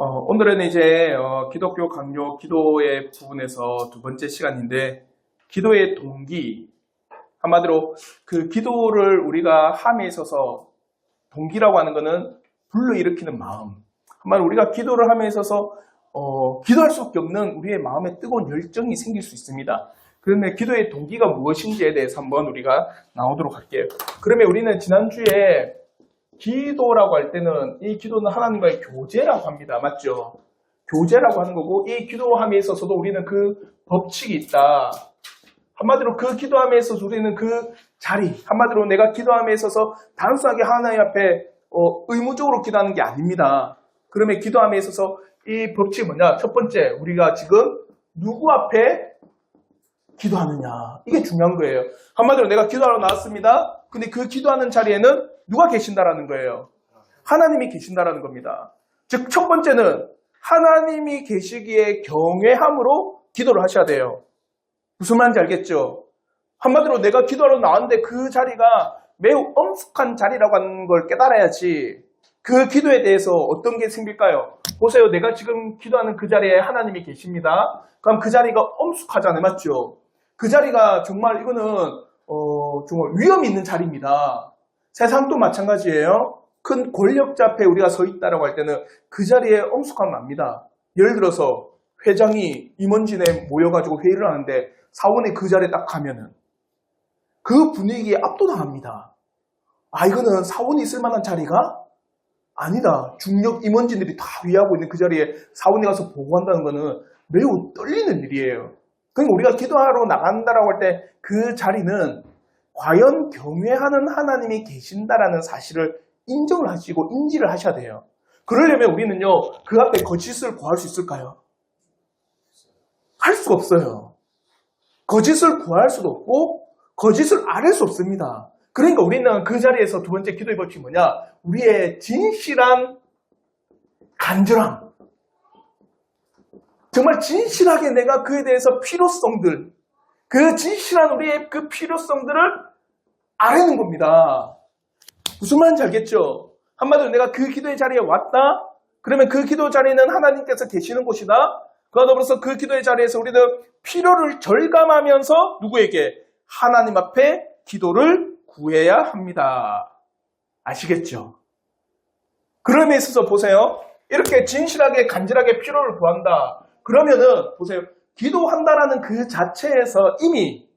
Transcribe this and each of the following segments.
오늘은 이제 기독교 강요 기도의 부분에서 두 번째 시간인데, 기도의 동기, 한마디로 그 기도를 우리가 함에 있어서 동기라고 하는 것은 불러일으키는 마음, 한마디로 우리가 기도를 함에 있어서 기도할 수밖에 없는 우리의 마음에 뜨거운 열정이 생길 수 있습니다. 그런데 기도의 동기가 무엇인지에 대해서 한번 우리가 나오도록 할게요. 그러면 우리는 지난주에 기도라고 할 때는 이 기도는 하나님과의 교제라고 합니다. 맞죠? 교제라고 하는 거고, 이 기도함에 있어서도 우리는 그 법칙이 있다. 한마디로 그 기도함에 있어서 우리는 그 자리, 한마디로 내가 기도함에 있어서 단순하게 하나님 앞에 의무적으로 기도하는 게 아닙니다. 그러면 기도함에 있어서 이 법칙이 뭐냐? 첫 번째, 우리가 지금 누구 앞에 기도하느냐, 이게 중요한 거예요. 한마디로 내가 기도하러 나왔습니다. 근데 그 기도하는 자리에는 누가 계신다라는 거예요? 하나님이 계신다라는 겁니다. 즉, 첫 번째는 하나님이 계시기에 경외함으로 기도를 하셔야 돼요. 무슨 말인지 알겠죠? 한마디로 내가 기도하러 나왔는데 그 자리가 매우 엄숙한 자리라고 하는 걸 깨달아야지 그 기도에 대해서 어떤 게 생길까요? 보세요. 내가 지금 기도하는 그 자리에 하나님이 계십니다. 그럼 그 자리가 엄숙하잖아요. 맞죠? 그 자리가 정말 이거는 정말 위험 있는 자리입니다. 세상도 마찬가지예요. 큰 권력자 앞에 우리가 서 있다라고 할 때는 그 자리에 엄숙함은 납니다. 예를 들어서 회장이 임원진에 모여가지고 회의를 하는데 사원이 그 자리에 딱 가면은 그 분위기에 압도당합니다. 이거는 사원이 있을 만한 자리가 아니다. 중력 임원진들이 다 위하고 있는 그 자리에 사원이 가서 보고한다는 것은 매우 떨리는 일이에요. 그러니까 우리가 기도하러 나간다라고 할 때 그 자리는 과연 경외하는 하나님이 계신다라는 사실을 인정을 하시고 인지를 하셔야 돼요. 그러려면 우리는요, 그 앞에 거짓을 구할 수 있을까요? 할 수가 없어요. 거짓을 구할 수도 없고 거짓을 앓을 수 없습니다. 그러니까 우리는 그 자리에서 두 번째 기도의 법칙이 뭐냐? 우리의 진실한 간절함, 정말 진실하게 내가 그에 대해서 필요성들, 그 진실한 우리의 그 필요성들을 아뢰는 겁니다. 무슨 말인지 알겠죠? 한마디로 내가 그 기도의 자리에 왔다? 그러면 그 기도 자리는 하나님께서 계시는 곳이다? 그와 더불어서 그 기도의 자리에서 우리는 필요를 절감하면서 누구에게? 하나님 앞에 기도를 구해야 합니다. 아시겠죠? 그럼에 있어서 보세요. 이렇게 진실하게 간절하게 필요를 구한다. 그러면은 보세요. 기도한다라는 그 자체에서 이미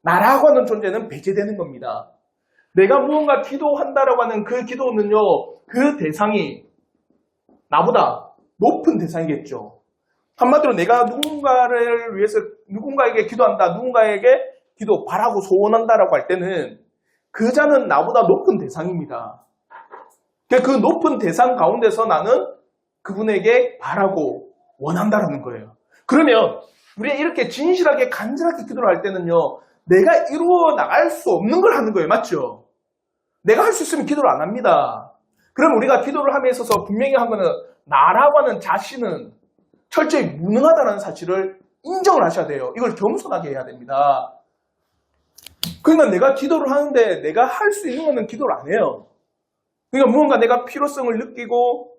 나라고 하는 존재는 배제되는 겁니다. 내가 무언가 기도한다라고 하는 그 기도는요, 그 대상이 나보다 높은 대상이겠죠. 한마디로 내가 누군가를 위해서 누군가에게 기도한다, 누군가에게 기도 바라고 소원한다라고 할 때는 그 자는 나보다 높은 대상입니다. 그 높은 대상 가운데서 나는 그분에게 바라고 원한다라는 거예요. 그러면 우리가 이렇게 진실하게 간절하게 기도를 할 때는요, 내가 이루어 나갈 수 없는 걸 하는 거예요. 맞죠? 내가 할 수 있으면 기도를 안 합니다. 그럼 우리가 기도를 함에 있어서 분명히 한 거는 나라고 하는 자신은 철저히 무능하다는 사실을 인정을 하셔야 돼요. 이걸 겸손하게 해야 됩니다. 그러니까 내가 기도를 하는데 내가 할 수 있는 거는 기도를 안 해요. 그러니까 무언가 내가 필요성을 느끼고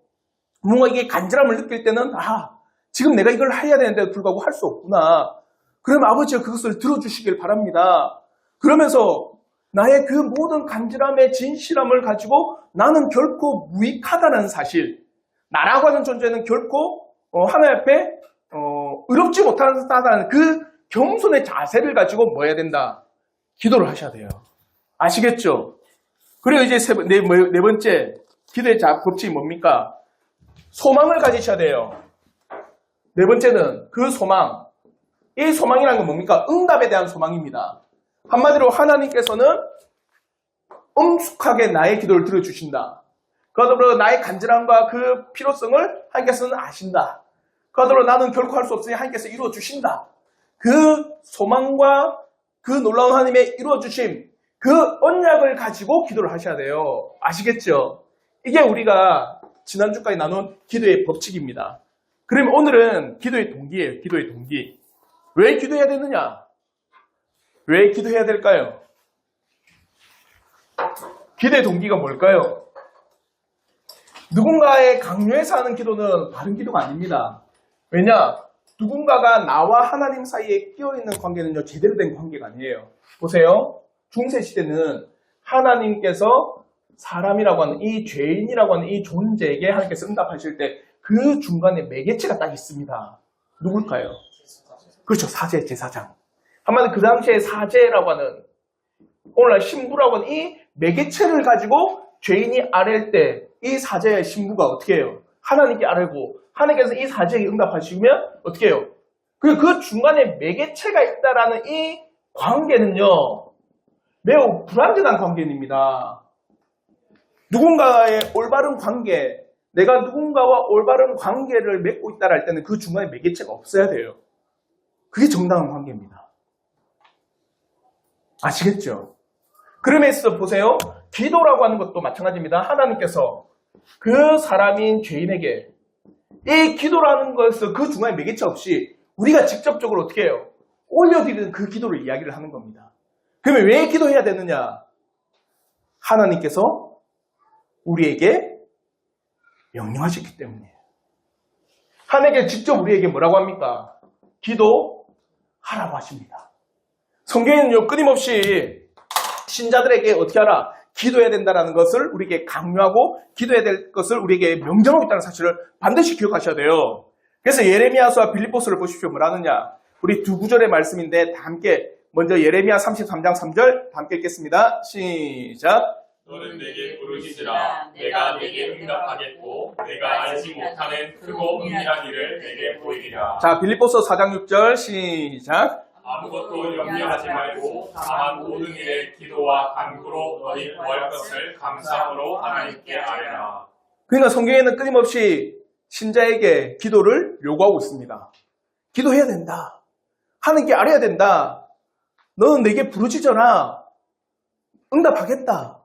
무언가 이게 간절함을 느낄 때는 지금 내가 이걸 해야 되는데도 불구하고 할 수 없구나. 그럼 아버지가 그것을 들어주시길 바랍니다. 그러면서 나의 그 모든 간절함의 진실함을 가지고 나는 결코 무익하다는 사실, 나라고 하는 존재는 결코 하나님 앞에 의롭지 못하다는 그 겸손의 자세를 가지고 뭐 해야 된다? 기도를 하셔야 돼요. 아시겠죠? 그리고 이제 네 번째 기도의 법칙이 뭡니까? 소망을 가지셔야 돼요. 네 번째는 그 소망. 이 소망이라는 건 뭡니까? 응답에 대한 소망입니다. 한마디로 하나님께서는 엄숙하게 나의 기도를 들어주신다. 그와 더불어 나의 간절함과 그 필요성을 하나님께서는 아신다. 그와 더불어 나는 결코 할 수 없으니 하나님께서 이루어주신다. 그 소망과 그 놀라운 하나님의 이루어주심, 그 언약을 가지고 기도를 하셔야 돼요. 아시겠죠? 이게 우리가 지난주까지 나눈 기도의 법칙입니다. 그럼 오늘은 기도의 동기예요. 기도의 동기. 왜 기도해야 되느냐? 왜 기도해야 될까요? 기도의 동기가 뭘까요? 누군가에 강요해서 하는 기도는 바른 기도가 아닙니다. 왜냐? 누군가가 나와 하나님 사이에 끼어있는 관계는요, 제대로 된 관계가 아니에요. 보세요. 중세시대는 하나님께서 사람이라고 하는 이 죄인이라고 하는 이 존재에게 하나님께서 응답하실 때 그 중간에 매개체가 딱 있습니다. 누굴까요? 그렇죠. 사제, 제사장. 한마디로 그 당시에 사제라고 하는, 오늘날 신부라고 하는 이 매개체를 가지고 죄인이 아랠 때 이 사제의 신부가 어떻게 해요? 하나님께 아뢰고 하나님께서 이 사제에게 응답하시면 어떻게 해요? 그 중간에 매개체가 있다라는 이 관계는요, 매우 불완전한 관계입니다. 누군가의 올바른 관계, 내가 누군가와 올바른 관계를 맺고 있다라 할 때는 그 중간에 매개체가 없어야 돼요. 그게 정당한 관계입니다. 아시겠죠? 그러면서 보세요. 기도라고 하는 것도 마찬가지입니다. 하나님께서 그 사람인 죄인에게 이 기도라는 것을 그 중간에 매개체 없이 우리가 직접적으로 어떻게 해요? 올려드리는 그 기도를 이야기를 하는 겁니다. 그러면 왜 기도해야 되느냐? 하나님께서 우리에게 명령하셨기 때문이에요. 하나님께서 직접 우리에게 뭐라고 합니까? 기도하라고 하십니다. 성경에는요, 끊임없이 신자들에게 어떻게 하라? 기도해야 된다는 것을 우리에게 강요하고 기도해야 될 것을 우리에게 명령하고 있다는 사실을 반드시 기억하셔야 돼요. 그래서 예레미야서와 빌립보서를 보십시오. 뭐라느냐? 우리 두 구절의 말씀인데 다 함께 먼저 예레미야 33장 3절 다 함께 읽겠습니다. 시작. 너는 내게 부르짖으라. 내가 내게 응답하겠고 내가 알지 못하는 크고 은밀한 일을 내게 보이리라. 자, 빌립보서 4장 6절 시작. 아무것도 염려하지 말고 다만 모든 일에 기도와 간구로 너희 구할 것을 감사함으로 하나님께 아뢰라. 그러니까 성경에는 끊임없이 신자에게 기도를 요구하고 있습니다. 기도해야 된다. 하나님께 아뢰야 된다. 너는 내게 부르짖어라. 응답하겠다.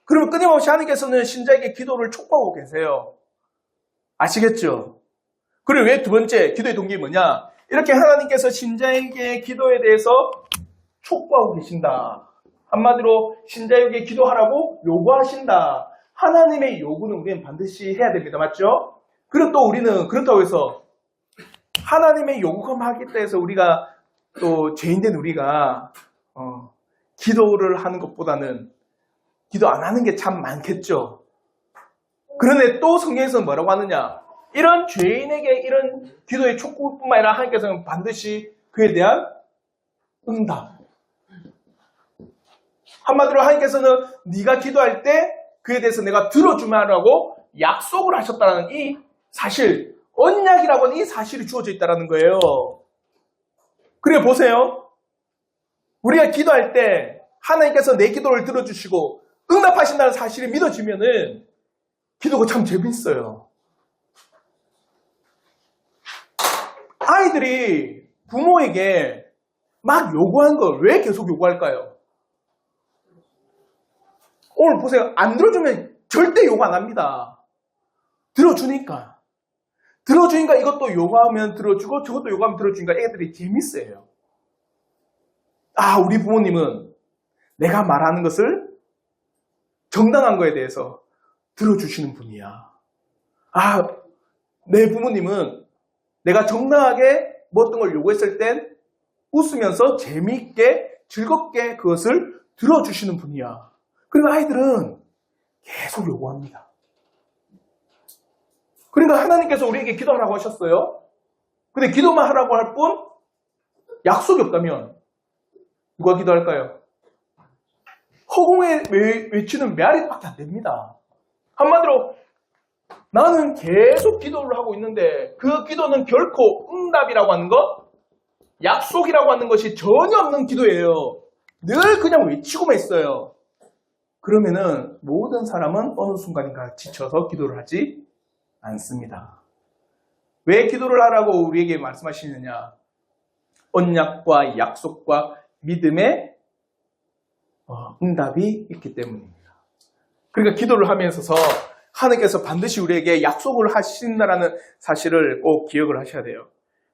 그러면 끊임없이 하나님께서는 신자에게 기도를 촉구하고 계세요. 아시겠죠? 그리고 왜 두 번째 기도의 동기 뭐냐? 이렇게 하나님께서 신자에게 기도에 대해서 촉구하고 계신다. 한마디로 신자에게 기도하라고 요구하신다. 하나님의 요구는 우리는 반드시 해야 됩니다. 맞죠? 그리고 또 우리는 그렇다고 해서 하나님의 요구만 하겠다 해서 우리가 또 죄인된 우리가 기도를 하는 것보다는 기도 안 하는 게 참 많겠죠. 그런데 또 성경에서는 뭐라고 하느냐? 이런 죄인에게 이런 기도의 촉구뿐만 아니라 하나님께서는 반드시 그에 대한 응답. 한마디로 하나님께서는 네가 기도할 때 그에 대해서 내가 들어주마라고 약속을 하셨다는 이 사실, 언약이라고 하는 이 사실이 주어져 있다는 거예요. 그래 보세요. 우리가 기도할 때 하나님께서 내 기도를 들어주시고 응답하신다는 사실이 믿어지면은 기도가 참 재밌어요. 아이들이 부모에게 막 요구한 걸 왜 계속 요구할까요? 오늘 보세요. 안 들어주면 절대 요구 안 합니다. 들어주니까. 들어주니까 이것도 요구하면 들어주고 저것도 요구하면 들어주니까 애들이 재밌어요. 아, 우리 부모님은 내가 말하는 것을 정당한 거에 대해서 들어주시는 분이야. 아, 내 부모님은 내가 정당하게 뭐 어떤 걸 요구했을 땐 웃으면서 재미있게 즐겁게 그것을 들어주시는 분이야. 그러니까 아이들은 계속 요구합니다. 그러니까 하나님께서 우리에게 기도하라고 하셨어요. 근데 기도만 하라고 할 뿐 약속이 없다면 누가 기도할까요? 허공에 외치는 메아리밖에 안 됩니다. 한마디로 나는 계속 기도를 하고 있는데 그 기도는 결코 응답이라고 하는 것, 약속이라고 하는 것이 전혀 없는 기도예요. 늘 그냥 외치고만 있어요. 그러면은 모든 사람은 어느 순간인가 지쳐서 기도를 하지 않습니다. 왜 기도를 하라고 우리에게 말씀하시느냐? 언약과 약속과 믿음의 응답이 있기 때문입니다. 그러니까 기도를 하면서 하나님께서 반드시 우리에게 약속을 하신다는 사실을 꼭 기억을 하셔야 돼요.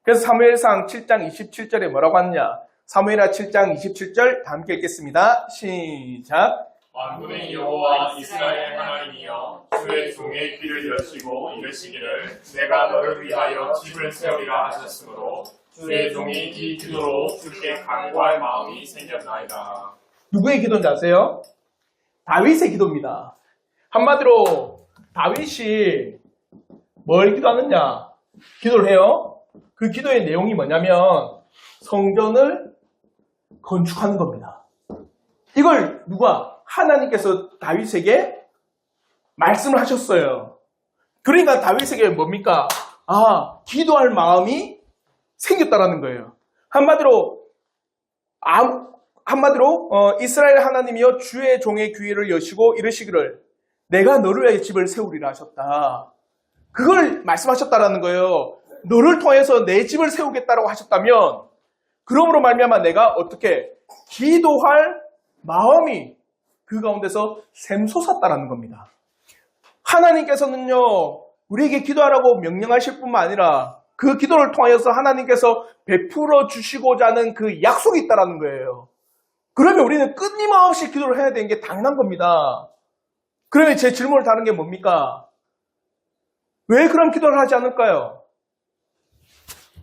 그래서 사무엘상 7장 27절에 뭐라고 하느냐? 사무엘하 7장 27절 다 함께 읽겠습니다. 시작. 만군의 여호와 이스라엘 하나님이여 주의 종의 귀를 여시고 이르시기를 내가 너를 위하여 집을 세우리라 하셨으므로 주의 종이 이 기도로 주께 간구할 마음이 생겼나이다. 누구의 기도인지 아세요? 다윗의 기도입니다. 한마디로 다윗이 뭘 기도하느냐? 기도를 해요. 그 기도의 내용이 뭐냐면 성전을 건축하는 겁니다. 이걸 누가? 하나님께서 다윗에게 말씀을 하셨어요. 그러니까 다윗에게 뭡니까? 기도할 마음이 생겼다라는 거예요. 한마디로 이스라엘 하나님이여 주의 종의 귀를 여시고 이르시기를 내가 너를 위하여 집을 세우리라 하셨다. 그걸 말씀하셨다라는 거예요. 너를 통해서 내 집을 세우겠다라고 하셨다면 그러므로 말미암아 내가 어떻게 기도할 마음이 그 가운데서 샘솟았다라는 겁니다. 하나님께서는요 우리에게 기도하라고 명령하실 뿐만 아니라 그 기도를 통해서 하나님께서 베풀어 주시고자 하는 그 약속이 있다라는 거예요. 그러면 우리는 끊임없이 기도를 해야 되는 게 당연한 겁니다. 그러면 제 질문을 다른 게 뭡니까? 왜 그럼 기도를 하지 않을까요?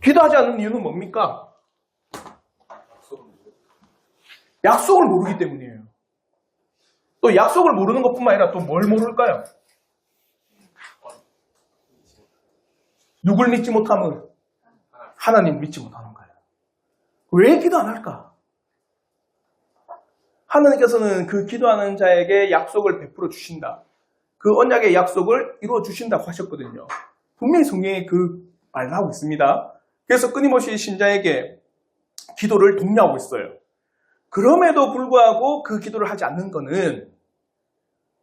기도하지 않는 이유는 뭡니까? 약속을 모르기 때문이에요. 또 약속을 모르는 것뿐만 아니라 또 뭘 모를까요? 누굴 믿지 못함을? 하나님 믿지 못하는 거예요. 왜 기도 안 할까? 하나님께서는 그 기도하는 자에게 약속을 베풀어 주신다. 그 언약의 약속을 이루어 주신다고 하셨거든요. 분명히 성경에 그 말을 하고 있습니다. 그래서 끊임없이 신자에게 기도를 독려하고 있어요. 그럼에도 불구하고 그 기도를 하지 않는 것은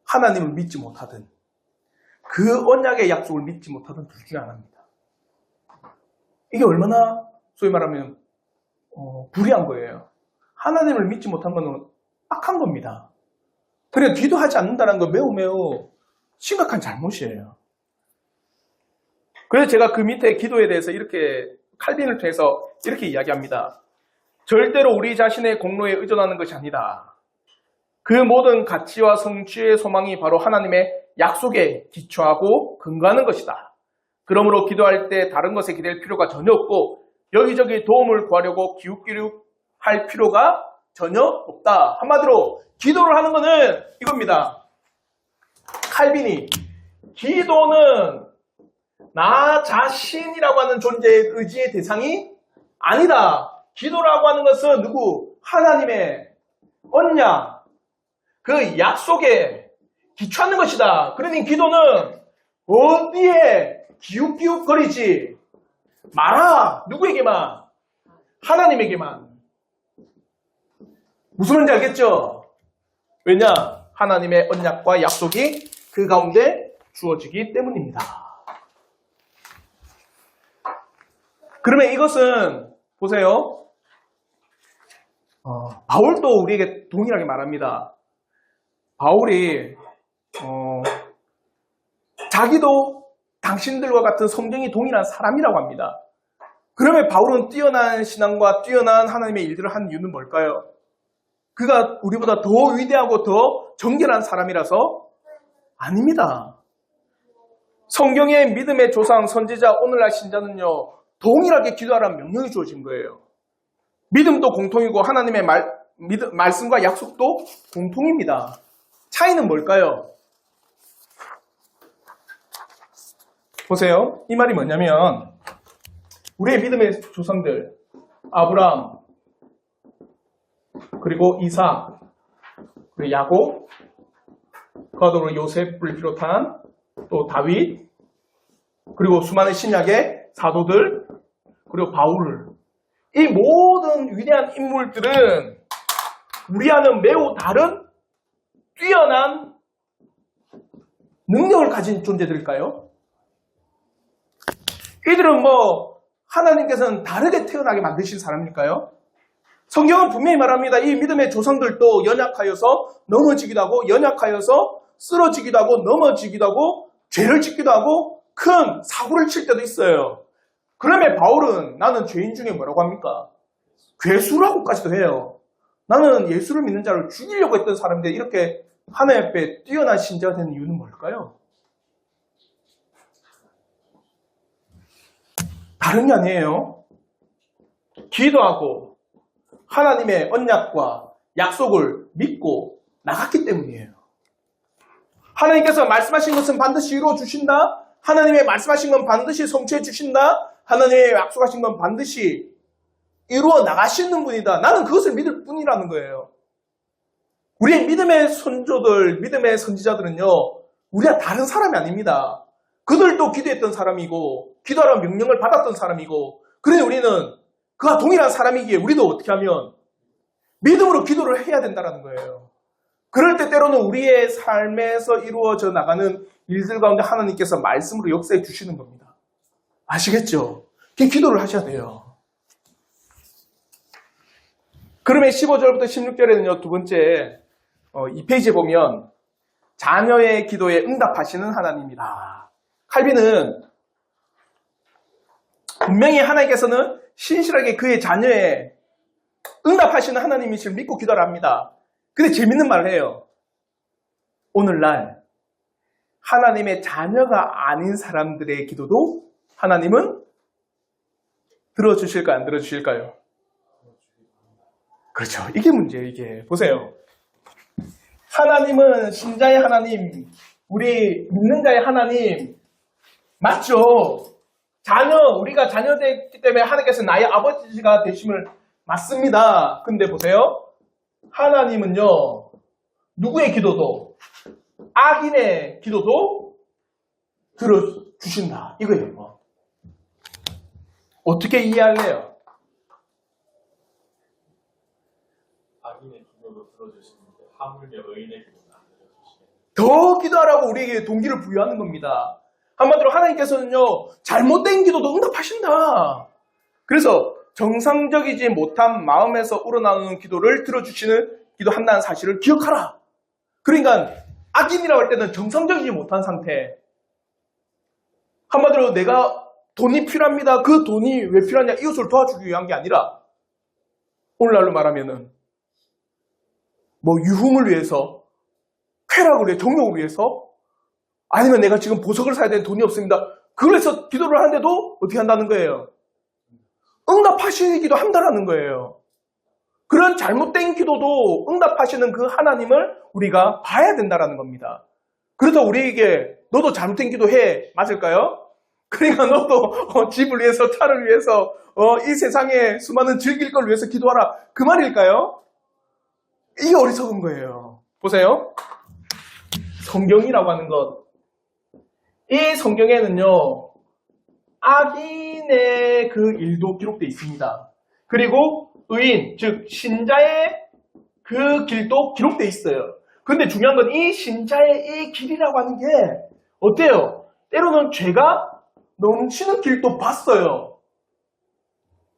하나님을 믿지 못하든 그 언약의 약속을 믿지 못하든 둘 중에 하나입니다. 이게 얼마나 소위 말하면 불의한 거예요. 하나님을 믿지 못한 것은 악한 겁니다. 그래 기도하지 않는다는 건 매우 심각한 잘못이에요. 그래서 제가 그 밑에 기도에 대해서 이렇게 칼빈을 통해서 이렇게 이야기합니다. 절대로 우리 자신의 공로에 의존하는 것이 아니다. 그 모든 가치와 성취의 소망이 바로 하나님의 약속에 기초하고 근거하는 것이다. 그러므로 기도할 때 다른 것에 기댈 필요가 전혀 없고 여기저기 도움을 구하려고 기웃기웃할 필요가 전혀 없다. 한마디로 기도를 하는 것은 이겁니다. 칼빈이 기도는 나 자신이라고 하는 존재의 의지의 대상이 아니다. 기도라고 하는 것은 누구? 하나님의 언약, 그 약속에 기초하는 것이다. 그러니 기도는 어디에 기웃기웃거리지 마라. 누구에게만? 하나님에게만. 무슨 말인지 알겠죠? 왜냐? 하나님의 언약과 약속이 그 가운데 주어지기 때문입니다. 그러면 이것은 보세요. 바울도 우리에게 동일하게 말합니다. 바울이 자기도 당신들과 같은 성경이 동일한 사람이라고 합니다. 그러면 바울은 뛰어난 신앙과 뛰어난 하나님의 일들을 한 이유는 뭘까요? 그가 우리보다 더 위대하고 더 정결한 사람이라서? 아닙니다. 성경의 믿음의 조상, 선지자, 오늘날 신자는요, 동일하게 기도하라는 명령이 주어진 거예요. 믿음도 공통이고 하나님의 말씀과 약속도 공통입니다. 차이는 뭘까요? 보세요. 이 말이 뭐냐면 우리의 믿음의 조상들 아브라함 그리고 이삭 그리고 야곱 그와도 요셉을 비롯한 또 다윗 그리고 수많은 신약의 사도들 그리고 바울 이 모든 위대한 인물들은 우리와는 매우 다른 뛰어난 능력을 가진 존재들일까요? 이들은 하나님께서는 다르게 태어나게 만드신 사람일까요? 성경은 분명히 말합니다. 이 믿음의 조상들도 연약하여서 넘어지기도 하고 연약하여서 쓰러지기도 하고 넘어지기도 하고 죄를 짓기도 하고 큰 사고를 칠 때도 있어요. 그러면 바울은 나는 죄인 중에 뭐라고 합니까? 괴수라고까지도 해요. 나는 예수를 믿는 자를 죽이려고 했던 사람인데 이렇게 하나님 앞에 뛰어난 신자가 되는 이유는 뭘까요? 다른 게 아니에요. 기도하고 하나님의 언약과 약속을 믿고 나갔기 때문이에요. 하나님께서 말씀하신 것은 반드시 이루어 주신다. 하나님의 말씀하신 건 반드시 성취해 주신다. 하나님의 약속하신 건 반드시 이루어 나가시는 분이다. 나는 그것을 믿을 뿐이라는 거예요. 우리의 믿음의 선조들, 믿음의 선지자들은요, 우리가 다른 사람이 아닙니다. 그들도 기도했던 사람이고, 기도하라는 명령을 받았던 사람이고, 그래 우리는 그와 동일한 사람이기에 우리도 어떻게 하면 믿음으로 기도를 해야 된다는 거예요. 그럴 때 때로는 우리의 삶에서 이루어져 나가는 일들 가운데 하나님께서 말씀으로 역사해 주시는 겁니다. 아시겠죠? 그 기도를 하셔야 돼요. 그러면 15절부터 16절에는요, 두 번째, 이 페이지에 보면, 자녀의 기도에 응답하시는 하나님이다. 칼빈은 분명히 하나님께서는 신실하게 그의 자녀의 응답하시는 하나님이실 믿고 기도를 합니다. 근데 재밌는 말을 해요. 오늘날 하나님의 자녀가 아닌 사람들의 기도도 하나님은 들어주실까요? 안 들어주실까요? 그렇죠. 이게 문제예요, 이게. 보세요. 하나님은 신자의 하나님, 우리 믿는 자의 하나님, 맞죠? 우리가 자녀되기 때문에 하나님께서 나의 아버지가 되심을 맞습니다. 근데 보세요. 하나님은요, 누구의 기도도, 악인의 기도도 들어주신다. 이거예요. 어떻게 이해할래요? 악인의 기도도 들어주시는데 하물며 의인의 기도는 안 들어주시네. 더 기도하라고 우리에게 동기를 부여하는 겁니다. 한마디로 하나님께서는요, 잘못된 기도도 응답하신다. 그래서 정상적이지 못한 마음에서 우러나오는 기도를 들어주시는 기도한다는 사실을 기억하라. 그러니까 악인이라고 할 때는 정상적이지 못한 상태. 한마디로 내가 돈이 필요합니다. 그 돈이 왜 필요하냐? 이웃을 도와주기 위한 게 아니라 오늘날로 말하면은 뭐 유흥을 위해서, 쾌락을 위해, 정욕을 위해서, 아니면 내가 지금 보석을 사야 되는 돈이 없습니다. 그래서 기도를 하는데도 어떻게 한다는 거예요? 응답하시기도 한다라는 거예요. 그런 잘못된 기도도 응답하시는 그 하나님을 우리가 봐야 된다라는 겁니다. 그래서 우리에게 너도 잘못된 기도해. 맞을까요? 그러니까 너도 집을 위해서, 차를 위해서, 이 세상에 수많은 즐길 걸 위해서 기도하라. 그 말일까요? 이게 어리석은 거예요. 보세요. 성경이라고 하는 것. 이 성경에는요, 악인의 그 일도 기록되어 있습니다. 그리고 의인, 즉 신자의 그 길도 기록되어 있어요. 근데 중요한 건 이 신자의 이 길이라고 하는 게 어때요? 때로는 죄가 넘치는 길도 봤어요.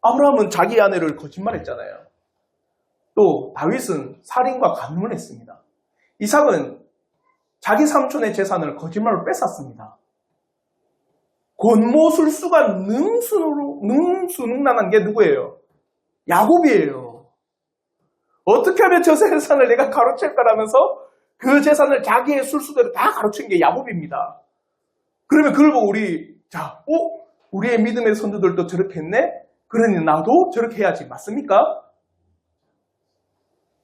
아브라함은 자기 아내를 거짓말했잖아요. 또 다윗은 살인과 간음을 했습니다. 이삭은 자기 삼촌의 재산을 거짓말로 뺏었습니다. 권모술수가 능수능란한 게 누구예요? 야곱이에요. 어떻게 하면 저 재산을 내가 가로챌까라면서 그 재산을 자기의 술수대로 다 가로챈 게 야곱입니다. 그러면 그걸 보고 우리의 믿음의 선조들도 저렇게 했네? 그러니 나도 저렇게 해야지. 맞습니까?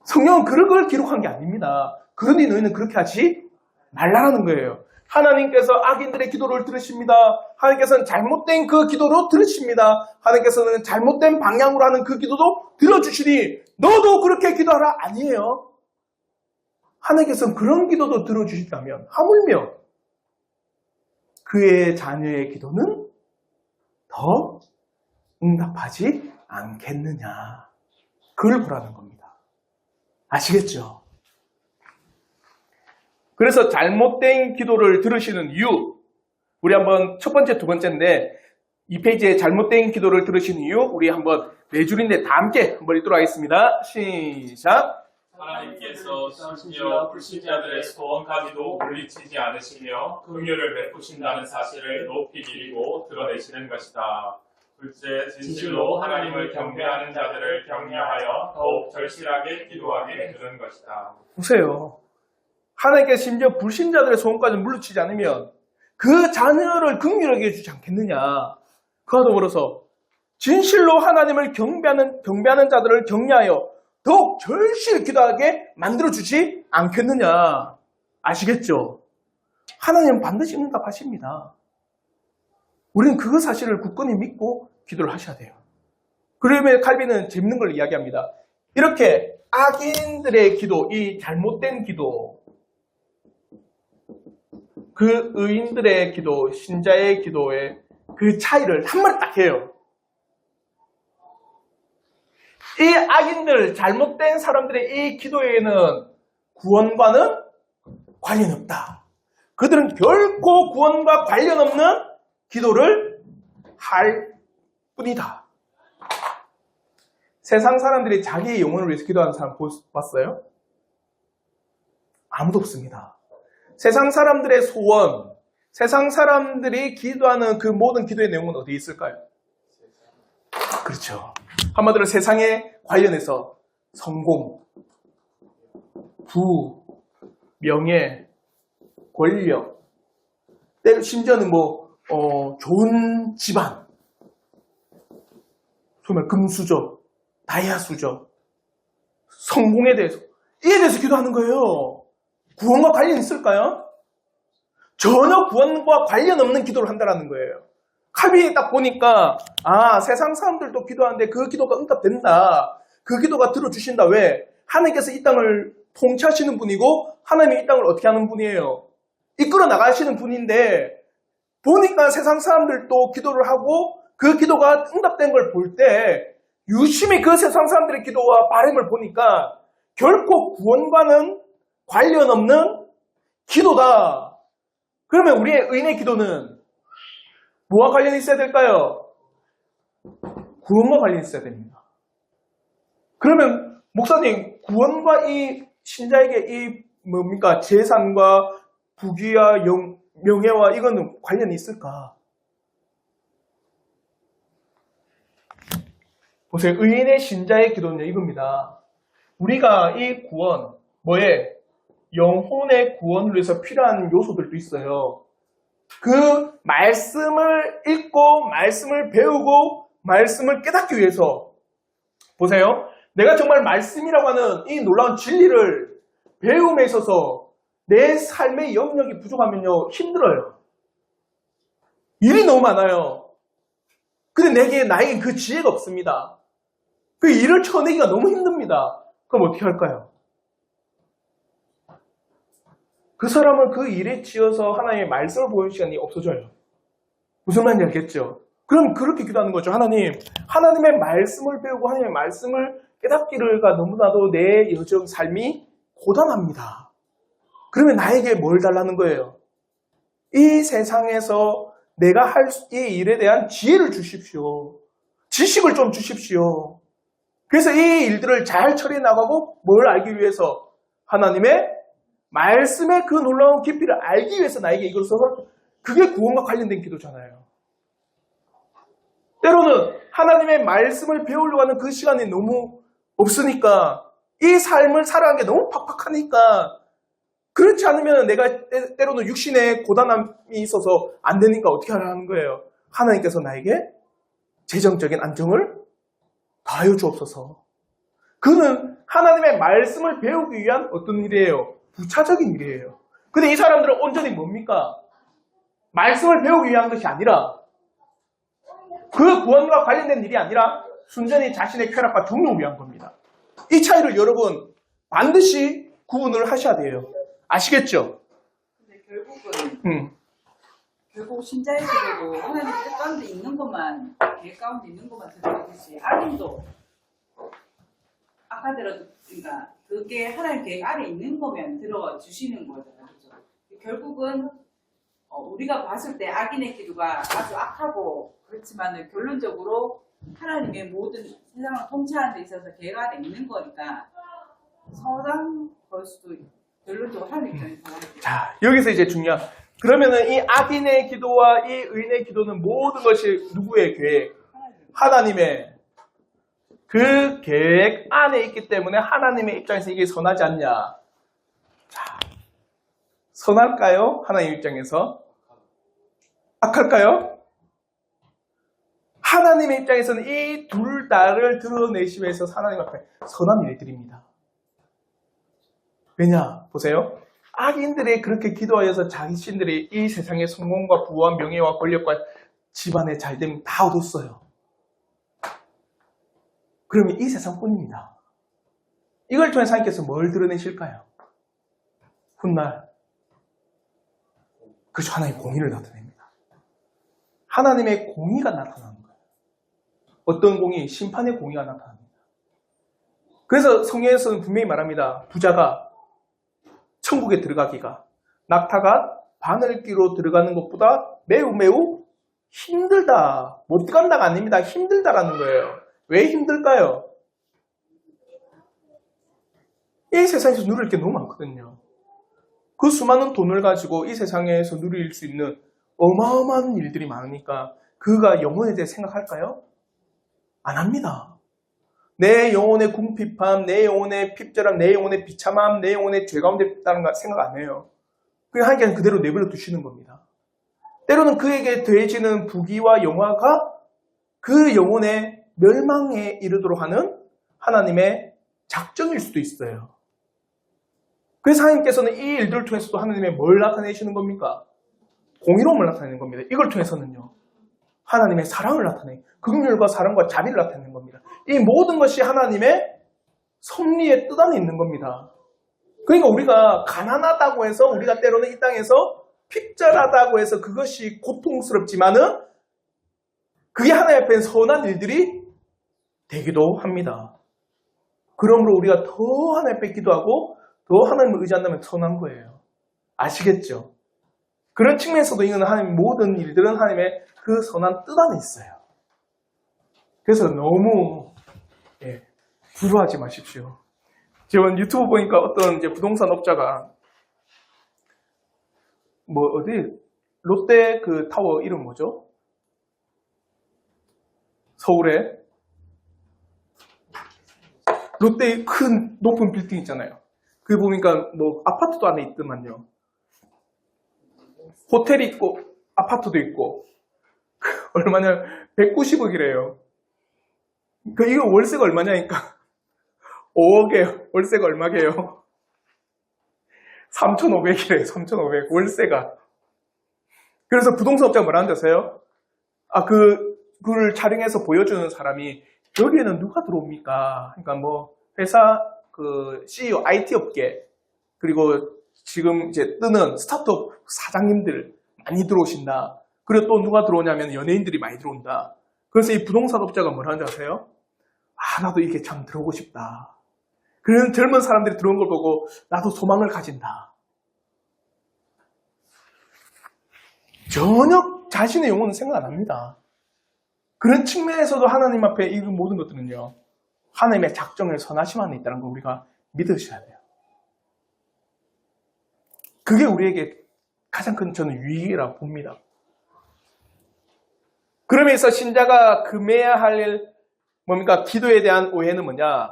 성경은 그런 걸 기록한 게 아닙니다. 그러니 너희는 그렇게 하지 말라라는 거예요. 하나님께서 악인들의 기도를 들으십니다. 하나님께서는 잘못된 그 기도로 들으십니다. 하나님께서는 잘못된 방향으로 하는 그 기도도 들어주시니 너도 그렇게 기도하라. 아니에요. 하나님께서는 그런 기도도 들어주신다면 하물며 그의 자녀의 기도는 더 응답하지 않겠느냐. 그걸 보라는 겁니다. 아시겠죠? 그래서 잘못된 기도를 들으시는 이유, 우리 한번 첫 번째, 두 번째인데 이 페이지에 잘못된 기도를 들으시는 이유, 우리 한번 네 줄인데 다 함께 한번 읽도록 하겠습니다. 시작. 하나님께서 심지어 불신자들의 소원까지도 물리치지 않으시며 긍휼을 베푸신다는 사실을 높이 기리고 드러내시는 것이다. 둘째, 진실로 하나님을 경배하는 자들을 격려하여 더욱 절실하게 기도하게 해주는 것이다. 보세요. 하나님께서 심지어 불신자들의 소원까지 물리치지 않으면 그 자녀를 긍휼하게 해주지 않겠느냐. 그와 더불어서 진실로 하나님을 경배하는 자들을 격려하여 더욱 절실히 기도하게 만들어주지 않겠느냐. 아시겠죠? 하나님은 반드시 응답하십니다. 우리는 그 사실을 굳건히 믿고 기도를 하셔야 돼요. 그러면 칼빈은 재밌는 걸 이야기합니다. 이렇게 악인들의 기도, 이 잘못된 기도, 그 의인들의 기도, 신자의 기도의 그 차이를 한마디 딱 해요. 이 악인들, 잘못된 사람들의 이 기도에는 구원과는 관련 없다. 그들은 결코 구원과 관련 없는 기도를 할 뿐이다. 세상 사람들이 자기의 영혼을 위해서 기도하는 사람 봤어요? 아무도 없습니다. 세상 사람들의 소원, 세상 사람들이 기도하는 그 모든 기도의 내용은 어디에 있을까요? 그렇죠. 한마디로 세상에 관련해서 성공, 부, 명예, 권력, 심지어는 좋은 집안, 정말 금수저, 다이아수저, 성공에 대해서, 이에 대해서 기도하는 거예요. 구원과 관련 있을까요? 전혀 구원과 관련 없는 기도를 한다는 거예요. 칼빈이 딱 보니까 세상 사람들도 기도하는데 그 기도가 응답된다. 그 기도가 들어주신다. 왜? 하나님께서 이 땅을 통치하시는 분이고 하나님이 이 땅을 어떻게 하는 분이에요. 이끌어 나가시는 분인데 보니까 세상 사람들도 기도를 하고 그 기도가 응답된 걸 볼 때 유심히 그 세상 사람들의 기도와 바람을 보니까 결코 구원과는 관련 없는 기도다. 그러면 우리의 의인의 기도는 뭐와 관련이 있어야 될까요? 구원과 관련이 있어야 됩니다. 그러면 목사님, 구원과 이 신자에게 이 재산과 부귀와 명예와 이거는 관련이 있을까? 보세요. 의인의 신자의 기도는 이겁니다. 우리가 이 구원, 영혼의 구원을 위해서 필요한 요소들도 있어요. 그 말씀을 읽고 말씀을 배우고 말씀을 깨닫기 위해서 보세요. 내가 정말 말씀이라고 하는 이 놀라운 진리를 배움에 있어서 내 삶의 영역이 부족하면요 힘들어요. 일이 너무 많아요. 근데 나에게 그 지혜가 없습니다. 그 일을 쳐내기가 너무 힘듭니다. 그럼 어떻게 할까요? 그 사람은 그 일에 치여서 하나님의 말씀을 보는 시간이 없어져요. 무슨 말인지 알겠죠? 그럼 그렇게 기도하는 거죠. 하나님의 말씀을 배우고 하나님의 말씀을 깨닫기가 너무나도 내 여정 삶이 고단합니다. 그러면 나에게 뭘 달라는 거예요? 이 세상에서 내가 할 이 일에 대한 지혜를 주십시오. 지식을 좀 주십시오. 그래서 이 일들을 잘 처리해 나가고 뭘 알기 위해서 하나님의 말씀의 그 놀라운 깊이를 알기 위해서 나에게 이걸 써서 그게 구원과 관련된 기도잖아요. 때로는 하나님의 말씀을 배우려고 하는 그 시간이 너무 없으니까 이 삶을 살아가는 게 너무 팍팍하니까 그렇지 않으면 내가 때로는 육신의 고단함이 있어서 안 되니까 어떻게 하라는 거예요? 하나님께서 나에게 재정적인 안정을 다하여 주옵소서. 그는 하나님의 말씀을 배우기 위한 어떤 일이에요? 부차적인 일이에요. 근데 이 사람들은 온전히 뭡니까? 말씀을 배우기 위한 것이 아니라 그 구원과 관련된 일이 아니라 순전히 자신의 쾌락과 종료를 위한 겁니다. 이 차이를 여러분 반드시 구분을 하셔야 돼요. 아시겠죠? 근데 결국 신자의 기도도 하나님 뜻 가운데 있는 것만, 계획 가운데 있는 것만 들어가듯이 악인도 아까 들었으니까 그게 하나님 계획 아래 있는 거면 들어가 주시는 거잖아요. 그렇죠? 결국은 우리가 봤을 때 악인의 기도가 아주 악하고 그렇지만 결론적으로 하나님의 모든 세상을 통치하는 데 있어서 계획 아래 있는 거니까 서당 걸 수도 결론적으로 하나님 입장에서 자, 여기서 이제 중요한 그러면은 이 악인의 기도와 이 의인의 기도는 모든 것이 누구의 계획? 하나님의 그 계획 안에 있기 때문에 하나님의 입장에서 이게 선하지 않냐. 자, 선할까요? 하나님 입장에서? 악할까요? 하나님의 입장에서는 이 둘 다를 드러내시기 위해서 하나님 앞에 선한 일들입니다. 왜냐? 보세요. 악인들이 그렇게 기도하여서 자신들이 이 세상의 성공과 부와 명예와 권력과 집안의 잘됨 다 얻었어요. 그러면 이 세상뿐입니다. 이걸 통해서 하나님께서 뭘 드러내실까요? 훗날 그저 하나님의 공의를 나타냅니다. 하나님의 공의가 나타나는 거예요. 어떤 공의? 심판의 공의가 나타납니다. 그래서 성경에서는 분명히 말합니다. 부자가 천국에 들어가기가 낙타가 바늘기로 들어가는 것보다 매우 매우 힘들다. 못 간다가 아닙니다. 힘들다라는 거예요. 왜 힘들까요? 이 세상에서 누릴 게 너무 많거든요. 그 수많은 돈을 가지고 이 세상에서 누릴 수 있는 어마어마한 일들이 많으니까 그가 영혼에 대해 생각할까요? 안 합니다. 내 영혼의 궁핍함, 내 영혼의 핍절함, 내 영혼의 비참함, 내 영혼의 죄 가운데 있다는 거 생각 안 해요. 그냥 하나님께서 그대로 내버려 두시는 겁니다. 때로는 그에게 더해지는 부귀와 영화가 그 영혼의 멸망에 이르도록 하는 하나님의 작정일 수도 있어요. 그래서 하나님께서는 이 일들을 통해서도 하나님의 뭘 나타내시는 겁니까? 공의로움을 나타내는 겁니다. 이걸 통해서는요. 하나님의 사랑을 나타내는, 긍휼과 사랑과 자비를 나타내는 겁니다. 이 모든 것이 하나님의 섭리의 뜻 안에 있는 겁니다. 그러니까 우리가 가난하다고 해서 우리가 때로는 이 땅에서 핍절하다고 해서 그것이 고통스럽지만은 그게 하나님 앞에 선한 일들이 되기도 합니다. 그러므로 우리가 더 하나님 앞에 기도하고 더 하나님을 의지한다면 선한 거예요. 아시겠죠? 그런 측면에서도 이거는 하나님 모든 일들은 하나님의 그 선한 뜻 안에 있어요. 그래서 너무 불효하지 마십시오. 제가 유튜브 보니까 어떤 이제 부동산 업자가 어디 롯데 그 타워 이름 뭐죠? 서울에 롯데 큰 높은 빌딩 있잖아요. 그게 보니까 아파트도 안에 있더만요. 호텔이 있고 아파트도 있고 얼마냐 190억이래요. 이거 월세가 얼마냐니까 5억이에요. 월세가 얼마게요? 3,500이래요. 3,500 월세가. 그래서 부동산업자가 뭐라는 줄 아세요? 그걸 촬영해서 보여주는 사람이 여기에는 누가 들어옵니까? 그러니까 회사 CEO IT 업계 그리고 지금 이제 뜨는 스타트업 사장님들 많이 들어오신다. 그리고 또 누가 들어오냐면 연예인들이 많이 들어온다. 그래서 이 부동산업자가 뭐라는 줄 아세요? 나도 이게 참 들어오고 싶다. 그런 젊은 사람들이 들어온 걸 보고 나도 소망을 가진다. 전혀 자신의 영혼은 생각 안 합니다. 그런 측면에서도 하나님 앞에 이 모든 것들은요. 하나님의 작정을 선하심 안에 있다는 걸 우리가 믿으셔야 돼요. 그게 우리에게 가장 큰 저는 유익이라고 봅니다. 그러면서 신자가 금해야 할 뭡니까? 기도에 대한 오해는 뭐냐?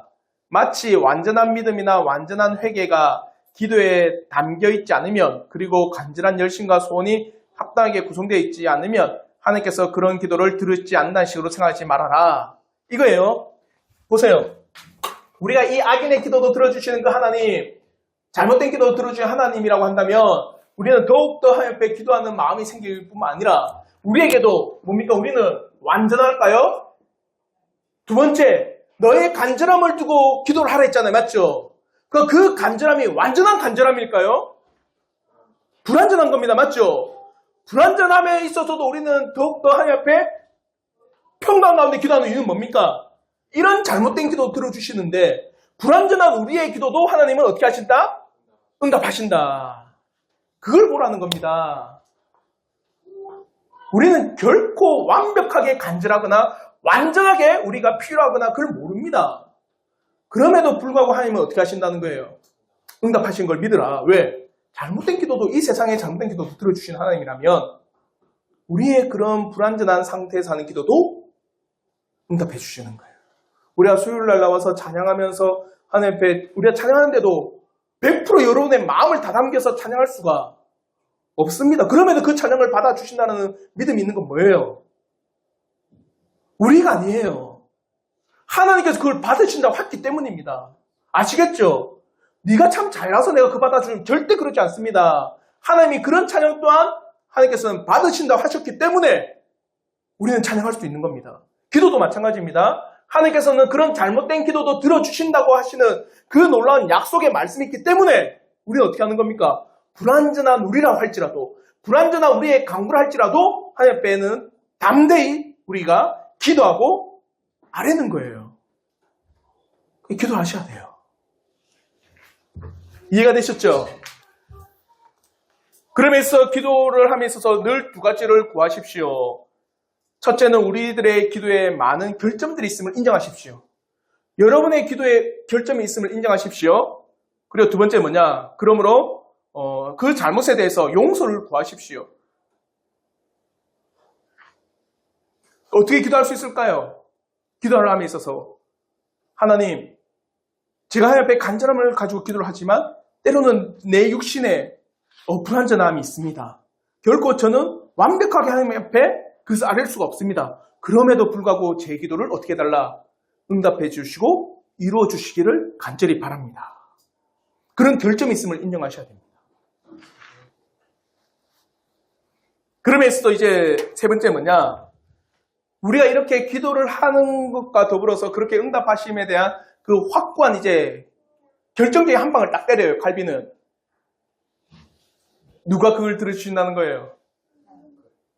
마치 완전한 믿음이나 완전한 회개가 기도에 담겨 있지 않으면 그리고 간절한 열심과 소원이 합당하게 구성되어 있지 않으면 하나님께서 그런 기도를 들으시지 않는다는 식으로 생각하지 말아라. 이거예요. 보세요. 우리가 이 악인의 기도도 들어주시는 그 하나님, 잘못된 기도도 들어주시는 하나님이라고 한다면 우리는 더욱더 하나님 앞에 기도하는 마음이 생길 뿐만 아니라 우리에게도 뭡니까? 우리는 완전할까요? 두 번째, 너의 간절함을 두고 기도를 하라 했잖아요. 맞죠? 그 간절함이 완전한 간절함일까요? 불완전한 겁니다. 맞죠? 불완전함에 있어서도 우리는 더욱더 하나님 앞에 평강 가운데 기도하는 이유는 뭡니까? 이런 잘못된 기도 들어주시는데 불완전한 우리의 기도도 하나님은 어떻게 하신다? 응답하신다. 그걸 보라는 겁니다. 우리는 결코 완벽하게 간절하거나 완전하게 우리가 필요하거나 그걸 모릅니다. 그럼에도 불구하고 하나님은 어떻게 하신다는 거예요? 응답하신 걸 믿으라. 왜? 잘못된 기도도 이 세상에 잘못된 기도도 들어주신 하나님이라면 우리의 그런 불완전한 상태에서 하는 기도도 응답해 주시는 거예요. 우리가 수요일날 나와서 찬양하면서 하나님 앞에 우리가 찬양하는데도 100% 여러분의 마음을 다 담겨서 찬양할 수가 없습니다. 그럼에도 그 찬양을 받아주신다는 믿음이 있는 건 뭐예요? 우리가 아니에요. 하나님께서 그걸 받으신다고 했기 때문입니다. 아시겠죠? 네가 참 잘나서 내가 그 받아주면 절대 그렇지 않습니다. 하나님이 그런 찬양 또한 하나님께서는 받으신다고 하셨기 때문에 우리는 찬양할 수 있는 겁니다. 기도도 마찬가지입니다. 하나님께서는 그런 잘못된 기도도 들어주신다고 하시는 그 놀라운 약속의 말씀이 있기 때문에 우리는 어떻게 하는 겁니까? 불완전한 우리라 할지라도, 불완전한 우리의 강구를 할지라도 하나님 앞에는 담대히 우리가 기도하고 아뢰는 거예요. 기도하셔야 돼요. 이해가 되셨죠? 그러면서 기도를 함에 있어서 늘 두 가지를 구하십시오. 첫째는 우리들의 기도에 많은 결점들이 있음을 인정하십시오. 여러분의 기도에 결점이 있음을 인정하십시오. 그리고 두 번째 뭐냐? 그러므로 그 잘못에 대해서 용서를 구하십시오. 어떻게 기도할 수 있을까요? 기도를 함에 있어서 하나님, 제가 하나님 앞에 간절함을 가지고 기도를 하지만 때로는 내 육신에 불완전함이 있습니다. 결코 저는 완벽하게 하나님 앞에 그것을 아뢰 수가 없습니다. 그럼에도 불구하고 제 기도를 어떻게 해달라? 응답해 주시고 이루어 주시기를 간절히 바랍니다. 그런 결점이 있음을 인정하셔야 됩니다. 그러면서도 이제 세 번째 뭐냐? 우리가 이렇게 기도를 하는 것과 더불어서 그렇게 응답하심에 대한 그 확고한 이제 결정적인 한 방을 딱 때려요, 칼빈은. 누가 그걸 들어주신다는 거예요?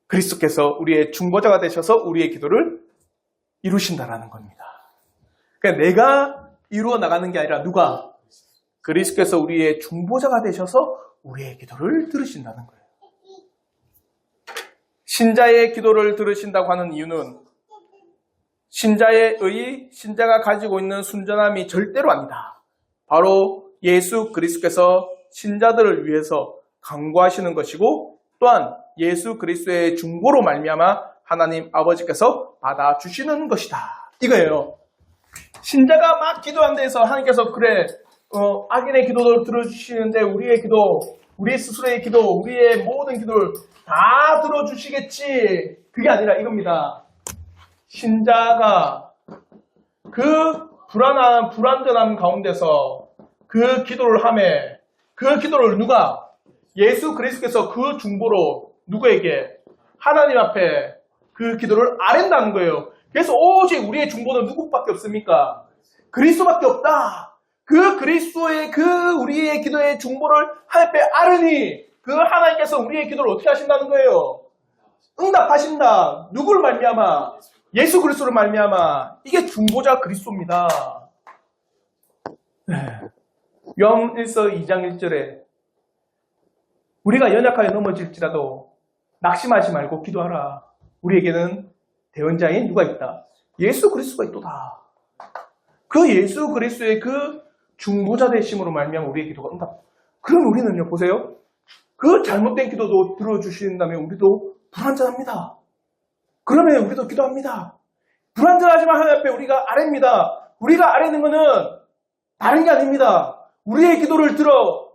그리스도께서 우리의 중보자가 되셔서 우리의 기도를 이루신다라는 겁니다. 그러니까 내가 이루어 나가는 게 아니라 누가? 그리스도께서 우리의 중보자가 되셔서 우리의 기도를 들으신다는 거예요. 신자의 기도를 들으신다고 하는 이유는 신자가 가지고 있는 순전함이 절대로 아니다. 바로 예수 그리스도께서 신자들을 위해서 강구하시는 것이고 또한 예수 그리스도의 중보로 말미암아 하나님 아버지께서 받아주시는 것이다. 이거예요. 신자가 막 기도한 데에서 하나님께서 그래 악인의 기도를 들어주시는데 우리의 기도, 우리 스스로의 기도, 우리의 모든 기도를 다 들어주시겠지. 그게 아니라 이겁니다. 신자가 그 불완전함 가운데서 그 기도를 하매 그 기도를 누가? 예수 그리스도께서 그 중보로 누구에게? 하나님 앞에 그 기도를 아랜다는 거예요. 그래서 오직 우리의 중보는 누구밖에 없습니까? 그리스도밖에 없다. 그 그리스도의 그 우리의 기도의 중보를 하나님 앞에 아르니 그 하나님께서 우리의 기도를 어떻게 하신다는 거예요? 응답하신다. 누구를 말미암아? 예수 그리스도를 말미암아. 이게 중보자 그리스도입니다. 네. 요한 1서 2장 1절에 우리가 연약하게 넘어질지라도 낙심하지 말고 기도하라. 우리에게는 대언자인 누가 있다? 예수 그리스도가 있도다. 그 예수 그리스도의 그 중보자 되심으로 말미암아 우리의 기도가 응답. 그럼 우리는요, 보세요. 그 잘못된 기도도 들어주신다면 우리도 불완전합니다. 그러면 우리도 기도합니다. 불완전하지만 하나님 앞에 우리가 아뢰입니다. 우리가 아뢰는 것은 다른 게 아닙니다. 우리의 기도를 들어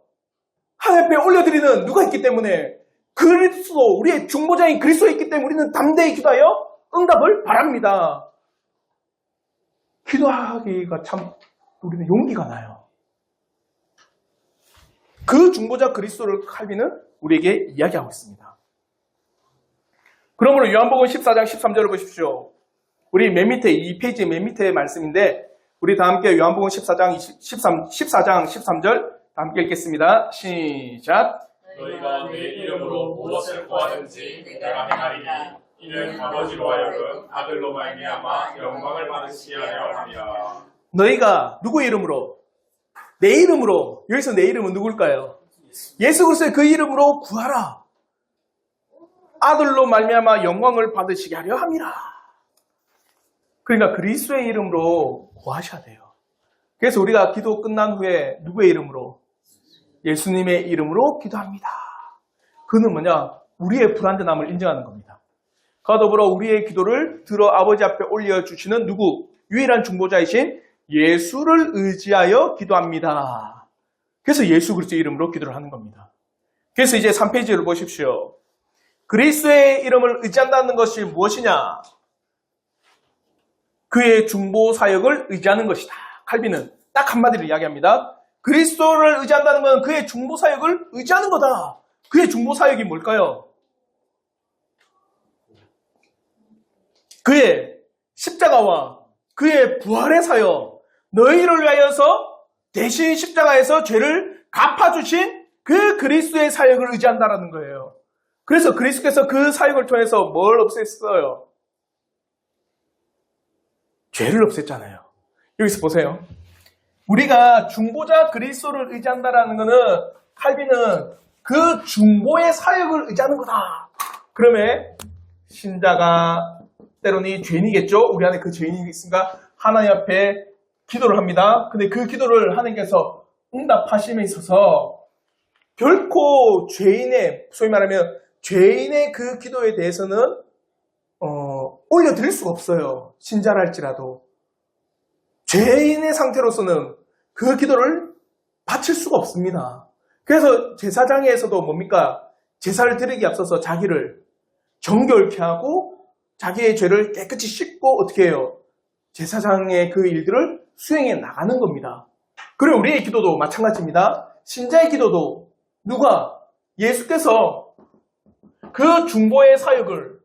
하나님 앞에 올려드리는 누가 있기 때문에 그리스도, 우리의 중보자인 그리스도가 있기 때문에 우리는 담대히 기도하여 응답을 바랍니다. 기도하기가 참 우리는 용기가 나요. 그 중보자 그리스도를 칼빈은 우리에게 이야기하고 있습니다. 그러므로 요한복음 14장 13절을 보십시오. 우리 맨 밑에, 이 페이지 맨 밑에 말씀인데 우리 다 함께 요한복음 14장 13절 다 함께 읽겠습니다. 시작. 너희가 내 이름으로 무엇을 구하든지 내가 행하리니 이는 아버지로 하여금 아들로 말미암아 영광을 받으시게 하려 함이라. 너희가 누구의 이름으로? 내 이름으로. 여기서 내 이름은 누굴까요? 예수 그리스도의 그 이름으로 구하라. 아들로 말미암아 영광을 받으시게 하려 함이라. 그러니까 그리스도의 이름으로 구하셔야 돼요. 그래서 우리가 기도 끝난 후에 누구의 이름으로? 예수님의 이름으로 기도합니다. 그는 뭐냐? 우리의 불완전함을 인정하는 겁니다. 그와 더불어 우리의 기도를 들어 아버지 앞에 올려주시는 누구? 유일한 중보자이신 예수를 의지하여 기도합니다. 그래서 예수 그리스도의 이름으로 기도를 하는 겁니다. 그래서 이제 3페이지를 보십시오. 그리스도의 이름을 의지한다는 것이 무엇이냐? 그의 중보 사역을 의지하는 것이다. 칼빈은 딱 한마디로 이야기합니다. 그리스도를 의지한다는 것은 그의 중보 사역을 의지하는 거다. 그의 중보 사역이 뭘까요? 그의 십자가와 그의 부활의 사역, 너희를 위하여서 대신 십자가에서 죄를 갚아주신 그 그리스도의 사역을 의지한다라는 거예요. 그래서 그리스도께서 그 사역을 통해서 뭘 없앴어요? 죄를 없앴잖아요. 여기서 보세요. 우리가 중보자 그리스도를 의지한다라는 것은 칼빈은 그 중보의 사역을 의지하는 거다. 그러면 신자가 때로는 죄인이겠죠? 우리 안에 그 죄인이 있으니까 하나님 앞에 기도를 합니다. 근데 그 기도를 하나님께서 응답하심에 있어서 결코 죄인의, 소위 말하면 죄인의 그 기도에 대해서는 올려드릴 수가 없어요. 신자라 할지라도. 죄인의 상태로서는 그 기도를 바칠 수가 없습니다. 그래서 제사장에서도 뭡니까? 제사를 드리기 앞서서 자기를 정결케 하고 자기의 죄를 깨끗이 씻고 어떻게 해요? 제사장의 그 일들을 수행해 나가는 겁니다. 그리고 우리의 기도도 마찬가지입니다. 신자의 기도도 누가? 예수께서 그 중보의 사역을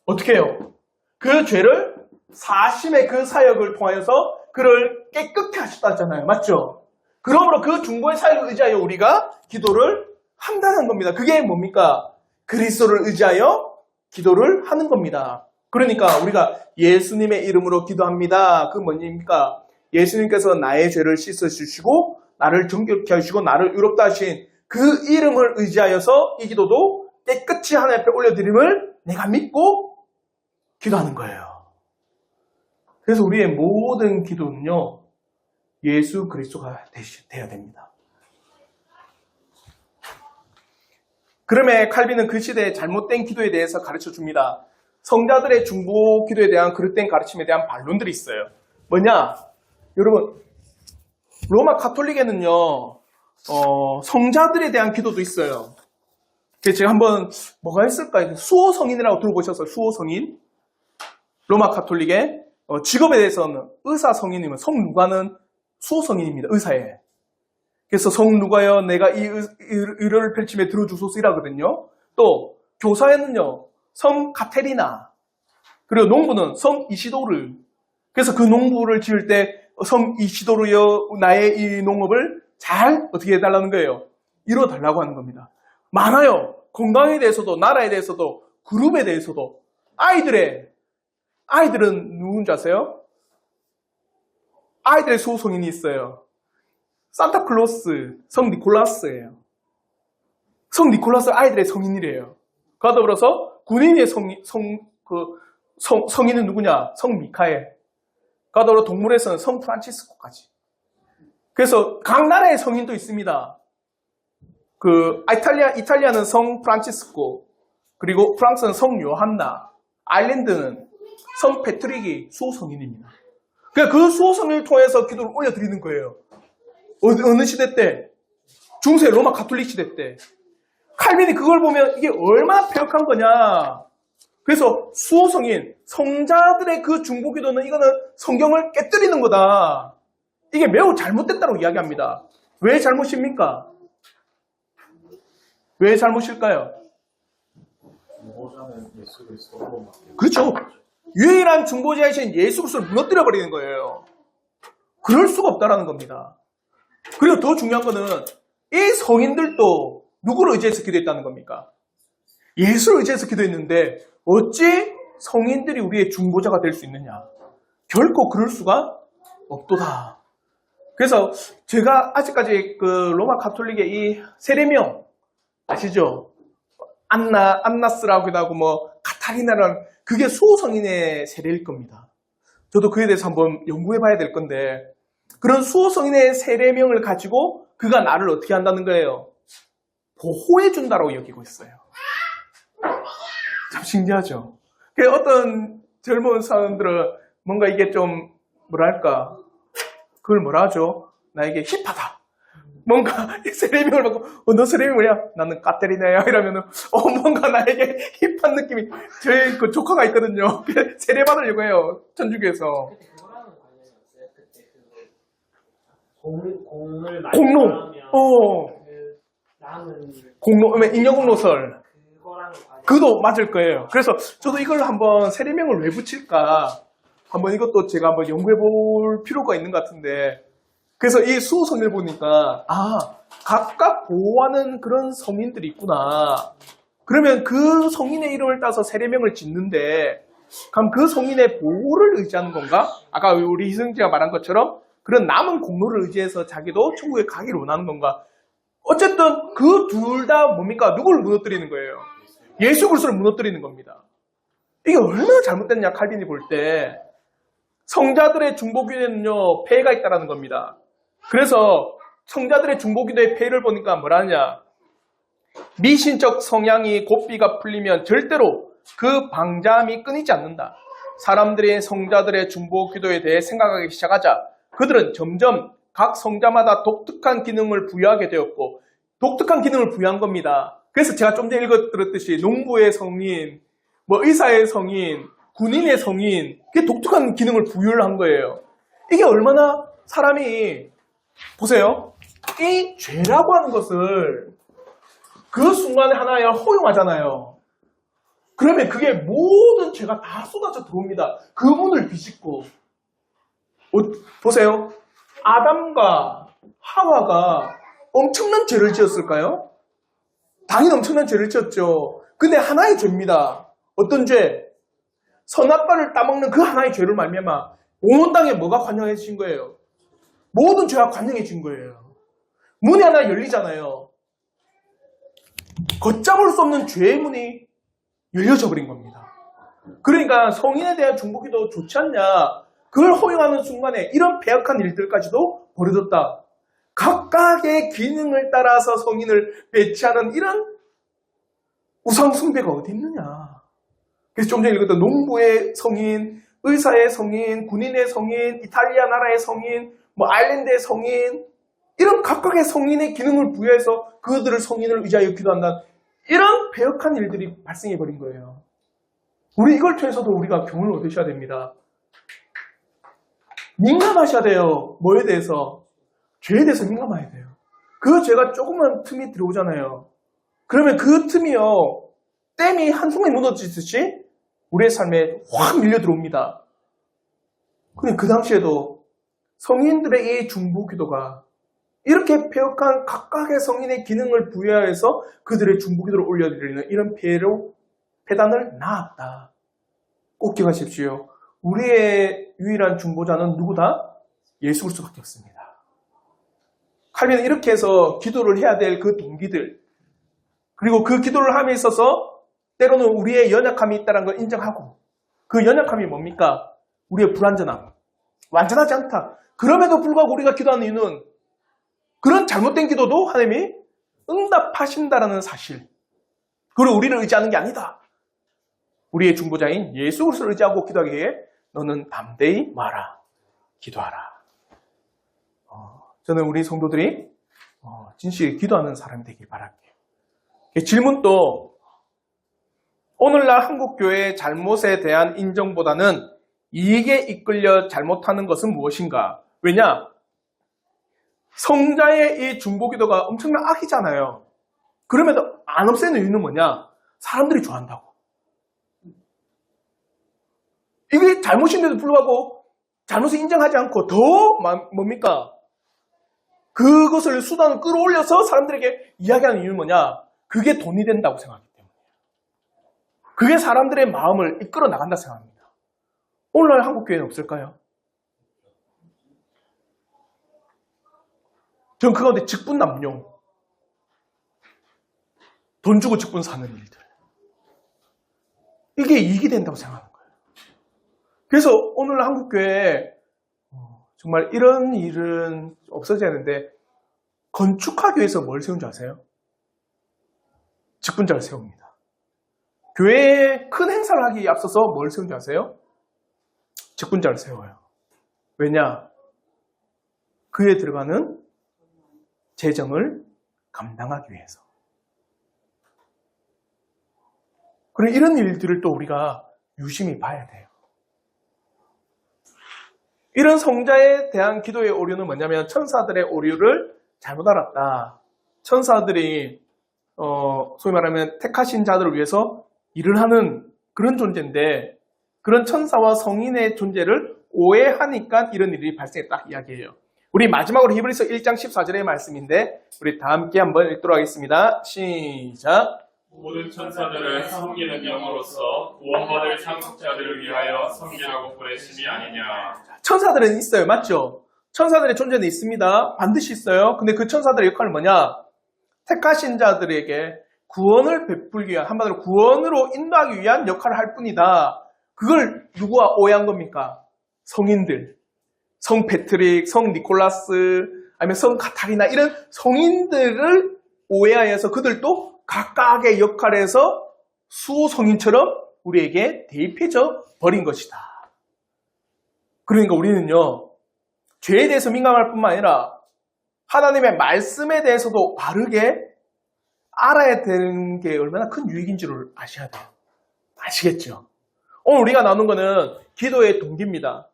어떻게 해요? 그 죄를 사심의 그 사역을 통하여서 그를 깨끗게 하셨다잖아요. 맞죠? 그러므로 그 중보의 사역을 의지하여 우리가 기도를 한다는 겁니다. 그게 뭡니까? 그리스도를 의지하여 기도를 하는 겁니다. 그러니까 우리가 예수님의 이름으로 기도합니다. 그 뭐입니까? 예수님께서 나의 죄를 씻어주시고 나를 정결케 하시고 나를 의롭다 하신 그 이름을 의지하여서 이 기도도 깨끗이 하나님 앞에 올려드림을 내가 믿고 기도하는 거예요. 그래서 우리의 모든 기도는요, 예수 그리스도가 되어야 됩니다. 그러면 칼빈은 그 시대의 잘못된 기도에 대해서 가르쳐 줍니다. 성자들의 중보 기도에 대한 그릇된 가르침에 대한 반론들이 있어요. 뭐냐? 여러분, 로마 가톨릭에는요, 성자들에 대한 기도도 있어요. 그래서 제가 한번 뭐가 있을까요? 수호성인이라고 들어보셨어요? 수호성인? 로마 가톨릭의 직업에 대해서는 의사 성인이면 성누가는 수호성인입니다. 의사에. 그래서 성누가여 내가 이 의료를 펼침에 들어주소서 이라거든요. 또 교사에는요. 성 카테리나, 그리고 농부는 성 이시도르. 그래서 그 농부를 지을 때 성 이시도르여 나의 이 농업을 잘 어떻게 해달라는 거예요? 이뤄달라고 하는 겁니다. 많아요. 건강에 대해서도 나라에 대해서도 그룹에 대해서도. 아이들은 누군지 아세요? 아이들의 수호성인이 있어요. 산타클로스, 성 니콜라스예요. 성 니콜라스 아이들의 성인이래요. 그와 더불어서 군인의 성인은 누구냐? 성 미카엘. 그와 더불어 동물에서는 성 프란치스코까지. 그래서 각 나라의 성인도 있습니다. 이탈리아는 성 프란치스코, 그리고 프랑스는 성 요한나, 아일랜드는 성 패트릭이 수호성인입니다. 그러니까 그 수호성인을 통해서 기도를 올려드리는 거예요. 어느 시대 때? 중세 로마 가톨릭 시대 때. 칼빈이 그걸 보면 이게 얼마나 폐역한 거냐. 그래서 수호성인, 성자들의 그 중보기도는 이거는 성경을 깨뜨리는 거다. 이게 매우 잘못됐다고 이야기합니다. 왜 잘못입니까? 왜 잘못일까요? 그렇죠. 유일한 중보자이신 예수 그리스도를 무너뜨려 버리는 거예요. 그럴 수가 없다라는 겁니다. 그리고 더 중요한 거는 이 성인들도 누구를 의지해서 기도했다는 겁니까? 예수를 의지해서 기도했는데 어찌 성인들이 우리의 중보자가 될 수 있느냐? 결코 그럴 수가 없도다. 그래서 제가 아직까지 그 로마 가톨릭의 이 세례명 아시죠? 안나스라고 하고 뭐 카타리나라는 그게 수호성인의 세례일 겁니다. 저도 그에 대해서 한번 연구해 봐야 될 건데 그런 수호성인의 세례명을 가지고 그가 나를 어떻게 한다는 거예요? 보호해 준다라고 여기고 있어요. 참 신기하죠? 어떤 젊은 사람들은 뭔가 이게 좀 뭐랄까 그걸 뭐라 하죠? 나에게 힙하다. 뭔가 세례명을 받고 너 세례명이 뭐냐? 나는 까테리나야 이러면은 뭔가 나에게 힙한 느낌이 저희 그 조카가 있거든요. 세례 받으려고 해요. 천주교에서. 그때 그거랑은 관련이 없어요? 그때 그 공을 많이 공로. 하면 그 남은 공로, 인여공로설. 그거랑 관련이 그도 맞을 거예요. 그래서 저도 이걸 한번 세례명을 왜 붙일까? 한번 이것도 제가 한번 연구해 볼 필요가 있는 것 같은데. 그래서 이 수호 성인을 보니까, 각각 보호하는 그런 성인들이 있구나. 그러면 그 성인의 이름을 따서 세례명을 짓는데, 그럼 그 성인의 보호를 의지하는 건가? 아까 우리 희승지가 말한 것처럼 그런 남은 공로를 의지해서 자기도 천국에 가기를 원하는 건가? 어쨌든 그 둘 다 뭡니까? 누구를 무너뜨리는 거예요? 예수 그리스도를 무너뜨리는 겁니다. 이게 얼마나 잘못됐냐, 칼빈이 볼 때. 성자들의 중보기도에는요, 폐해가 있다는 겁니다. 그래서 성자들의 중보기도의 폐해를 보니까 뭐라냐? 미신적 성향이 고삐가 풀리면 절대로 그 방자함이 끊이지 않는다. 사람들이 성자들의 중보기도에 대해 생각하기 시작하자 그들은 점점 각 성자마다 독특한 기능을 부여하게 되었고 독특한 기능을 부여한 겁니다. 그래서 제가 좀 전에 읽어드렸듯이 농부의 성인, 의사의 성인, 군인의 성인, 그게 독특한 기능을 부여를 한 거예요. 이게 얼마나 사람이, 보세요. 이 죄라고 하는 것을 그 순간에 하나에 허용하잖아요. 그러면 그게 모든 죄가 다 쏟아져 들어옵니다. 그 문을 비집고. 보세요. 아담과 하와가 엄청난 죄를 지었을까요? 당연히 엄청난 죄를 지었죠. 근데 하나의 죄입니다. 어떤 죄? 선악과를 따먹는 그 하나의 죄를 말미암아 온 땅에 뭐가 관영해진 거예요? 모든 죄가 관영해진 거예요. 문이 하나 열리잖아요. 걷잡을 수 없는 죄의 문이 열려져 버린 겁니다. 그러니까 성인에 대한 중보기도 좋지 않냐? 그걸 허용하는 순간에 이런 배역한 일들까지도 벌어졌다. 각각의 기능을 따라서 성인을 배치하는 이런 우상숭배가 어디 있느냐? 그래서 좀 전에 읽었던 농부의 성인, 의사의 성인, 군인의 성인, 이탈리아 나라의 성인, 아일랜드의 성인, 이런 각각의 성인의 기능을 부여해서 그들을 성인을 의지하여 기도한다는 이런 배역한 일들이 발생해버린 거예요. 우리 이걸 통해서도 우리가 교훈을 얻으셔야 됩니다. 민감하셔야 돼요. 뭐에 대해서? 죄에 대해서 민감해야 돼요. 그 죄가 조그만 틈이 들어오잖아요. 그러면 그 틈이요, 댐이 한순간에 무너지듯이 우리의 삶에 확 밀려 들어옵니다. 근데 그 당시에도 성인들의 이 중보기도가 이렇게 배역한 각각의 성인의 기능을 부여해서 그들의 중보기도를 올려드리는 이런 폐단을 낳았다. 꼭 기억하십시오. 우리의 유일한 중보자는 누구다? 예수 그리스도밖에 없습니다. 칼빈은 이렇게 해서 기도를 해야 될 그 동기들, 그리고 그 기도를 함에 있어서 때로는 우리의 연약함이 있다는 걸 인정하고, 그 연약함이 뭡니까? 우리의 불완전함, 완전하지 않다. 그럼에도 불구하고 우리가 기도하는 이유는 그런 잘못된 기도도 하나님이 응답하신다라는 사실, 그리고 우리를 의지하는 게 아니다. 우리의 중보자인 예수 그리스도를 의지하고 기도하기에 너는 담대히 말하, 기도하라. 저는 우리 성도들이 진실히 기도하는 사람이 되길 바랄게요. 질문도 오늘날 한국교회의 잘못에 대한 인정보다는 이익에 이끌려 잘못하는 것은 무엇인가? 왜냐? 성자의 이 중보기도가 엄청난 악이잖아요. 그럼에도 안 없애는 이유는 뭐냐? 사람들이 좋아한다고. 이게 잘못인데도 불구하고 잘못을 인정하지 않고 더 뭡니까? 그것을 수단을 끌어올려서 사람들에게 이야기하는 이유는 뭐냐? 그게 돈이 된다고 생각하기 때문에. 그게 사람들의 마음을 이끌어 나간다 생각합니다. 오늘날 한국교회는 없을까요? 전 그 가운데 직분남용, 돈 주고 직분 사는 일들, 이게 이익이 된다고 생각하는 거예요. 그래서 오늘 한국교회에 정말 이런 일은 없어져야 하는데, 건축하기 위해서 뭘 세운 줄 아세요? 직분자를 세웁니다. 교회에 큰 행사를 하기 앞서서 뭘 세운 줄 아세요? 직분자를 세워요. 왜냐? 그에 들어가는 재정을 감당하기 위해서. 그럼 이런 일들을 또 우리가 유심히 봐야 돼요. 이런 성자에 대한 기도의 오류는 뭐냐면 천사들의 오류를 잘못 알았다. 천사들이 소위 말하면 택하신 자들을 위해서 일을 하는 그런 존재인데 그런 천사와 성인의 존재를 오해하니까 이런 일이 발생했다 이야기예요. 우리 마지막으로 히브리서 1장 14절의 말씀인데 우리 다 함께 한번 읽도록 하겠습니다. 시작. 모든 천사들을 섬기는 영으로서 구원받을 상속자들을 위하여 섬기라고 보내심이 아니냐. 천사들은 있어요. 맞죠? 천사들의 존재는 있습니다. 반드시 있어요. 근데 그 천사들의 역할은 뭐냐? 택하신 자들에게 구원을 베풀기 위한, 한마디로 구원으로 인도하기 위한 역할을 할 뿐이다. 그걸 누구와 오해한 겁니까? 성인들. 성 패트릭, 성 니콜라스, 아니면 성 카타리나 이런 성인들을 오해하여서 그들도 각각의 역할에서 수성인처럼 우리에게 대입해져 버린 것이다. 그러니까 우리는요, 죄에 대해서 민감할 뿐만 아니라 하나님의 말씀에 대해서도 바르게 알아야 되는 게 얼마나 큰 유익인 줄을 아셔야 돼요. 아시겠죠? 오늘 우리가 나눈 거는 기도의 동기입니다.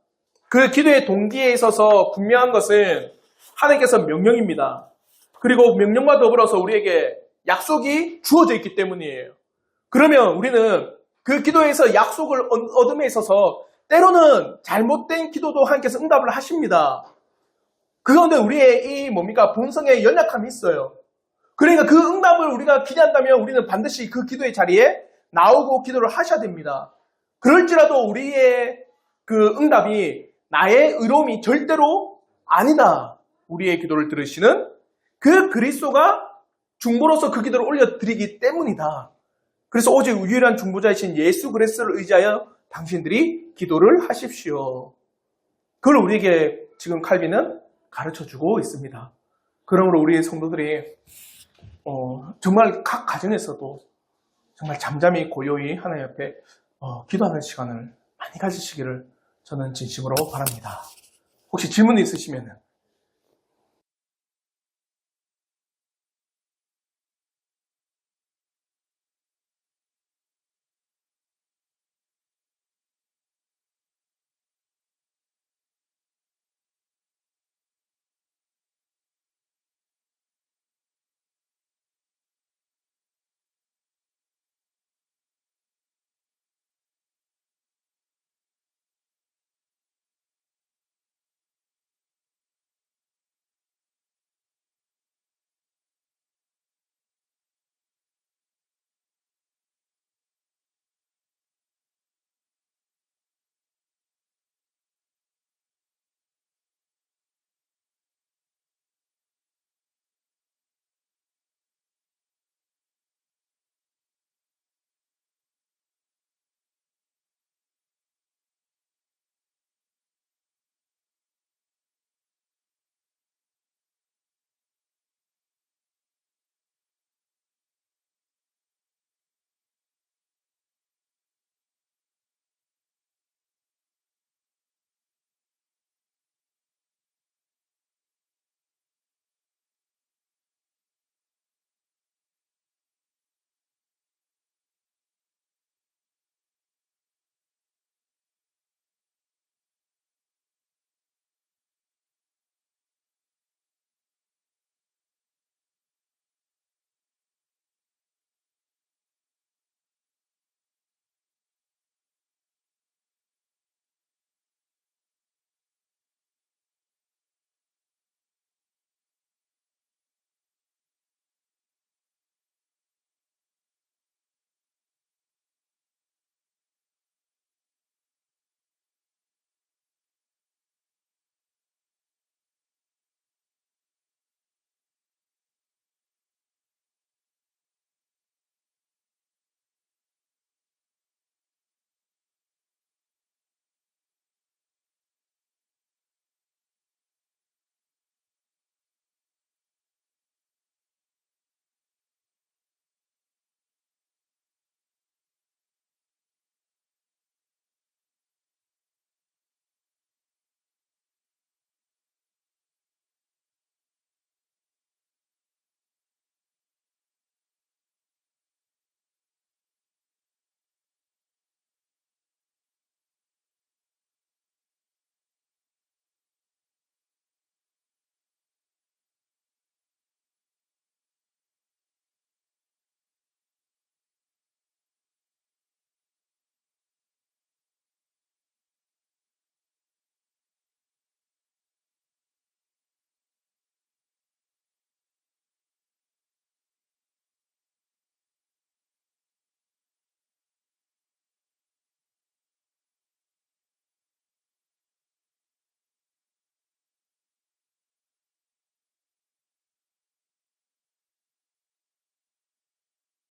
그 기도의 동기에 있어서 분명한 것은 하나님께서 명령입니다. 그리고 명령과 더불어서 우리에게 약속이 주어져 있기 때문이에요. 그러면 우리는 그 기도에서 약속을 얻음에 있어서 때로는 잘못된 기도도 하나님께서 응답을 하십니다. 그런데 우리의 이 뭡니까? 본성에 연약함이 있어요. 그러니까 그 응답을 우리가 기대한다면 우리는 반드시 그 기도의 자리에 나오고 기도를 하셔야 됩니다. 그럴지라도 우리의 그 응답이 나의 의로움이 절대로 아니다. 우리의 기도를 들으시는 그 그리스도가 중보로서 그 기도를 올려드리기 때문이다. 그래서 오직 유일한 중보자이신 예수 그리스도를 의지하여 당신들이 기도를 하십시오. 그걸 우리에게 지금 칼빈은 가르쳐주고 있습니다. 그러므로 우리 성도들이 정말 각 가정에서도 정말 잠잠히 고요히 하나님 앞에 기도하는 시간을 많이 가지시기를 저는 진심으로 바랍니다. 혹시 질문이 있으시면